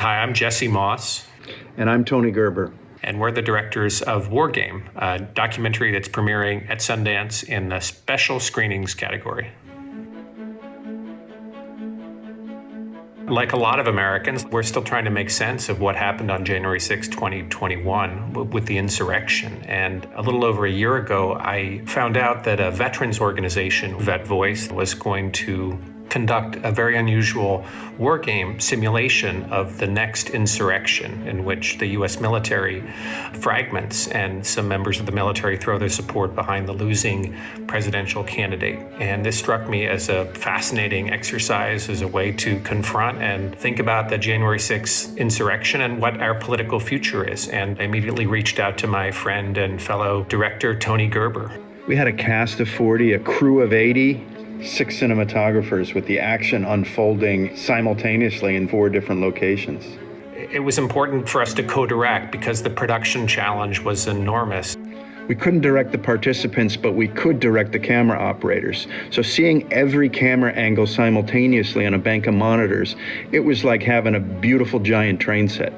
Hi, I'm Jesse Moss. And I'm Tony Gerber. And we're the directors of War Game, a documentary that's premiering at Sundance in the special screenings category. Like a lot of Americans, we're still trying to make sense of what happened on January 6, 2021 with the insurrection. And a little over a year ago, I found out that a veterans organization, Vet Voice, was going to conduct a very unusual war game simulation of the next insurrection, in which the U.S. military fragments and some members of the military throw their support behind the losing presidential candidate. And this struck me as a fascinating exercise, as a way to confront and think about the January 6th insurrection and what our political future is. And I immediately reached out to my friend and fellow director, Tony Gerber. We had a cast of 40, a crew of 80, 6 cinematographers with the action unfolding simultaneously in 4 different locations. It was important for us to co-direct because the production challenge was enormous. We couldn't direct the participants, but we could direct the camera operators. So seeing every camera angle simultaneously on a bank of monitors, it was like having a beautiful giant train set.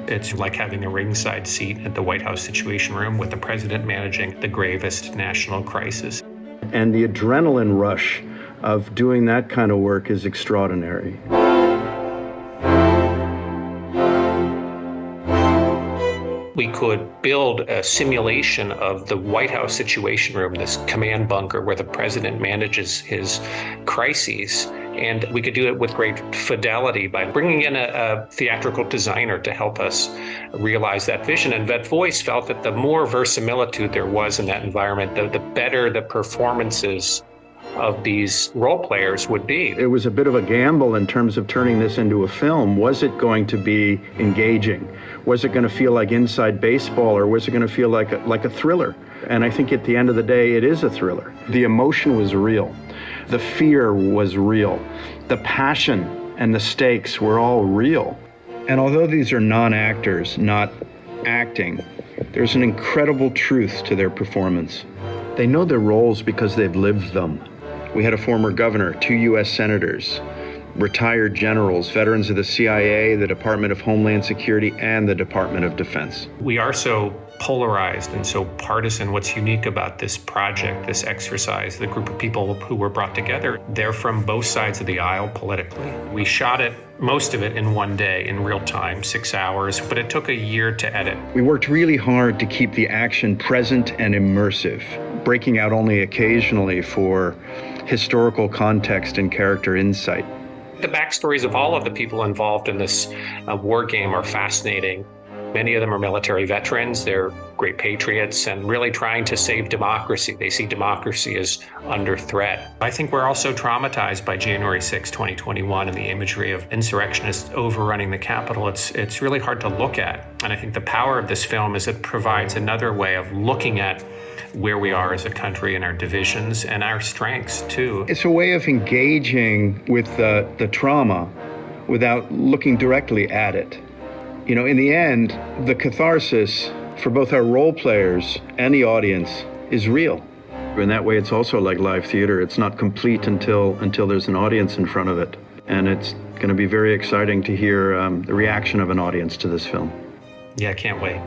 It's like having a ringside seat at the White House Situation Room with the president managing the gravest national crisis. And the adrenaline rush of doing that kind of work is extraordinary. We could build a simulation of the White House Situation Room, this command bunker where the president manages his crises. And we could do it with great fidelity by bringing in a theatrical designer to help us realize that vision. And Vet Voice felt that the more verisimilitude there was in that environment, the better the performances of these role players would be. It was a bit of a gamble in terms of turning this into a film. Was it going to be engaging? Was it going to feel like Inside Baseball, or was it going to feel like a thriller? And I think at the end of the day, it is a thriller. The emotion was real. The fear was real. The passion and the stakes were all real. And although these are non-actors, not acting, there's an incredible truth to their performance. They know their roles because they've lived them. We had a former governor, 2 U.S. senators, retired generals, veterans of the CIA, the Department of Homeland Security, and the Department of Defense. We are so polarized and so partisan. What's unique about this project, this exercise, the group of people who were brought together, they're from both sides of the aisle politically. We shot it, most of it, in one day, in real time, 6 hours, but it took a year to edit. We worked really hard to keep the action present and immersive, breaking out only occasionally for historical context and character insight. The backstories of all of the people involved in this war game are fascinating. Many of them are military veterans. They're great patriots and really trying to save democracy. They see democracy as under threat. I think we're also traumatized by January 6, 2021 and the imagery of insurrectionists overrunning the Capitol. It's really hard to look at. And I think the power of this film is it provides another way of looking at where we are as a country and our divisions and our strengths too. It's a way of engaging with the trauma without looking directly at it. You know, in the end, the catharsis for both our role players and the audience is real. In that way, it's also like live theater. It's not complete until there's an audience in front of it. And it's going to be very exciting to hear the reaction of an audience to this film. Yeah, I can't wait.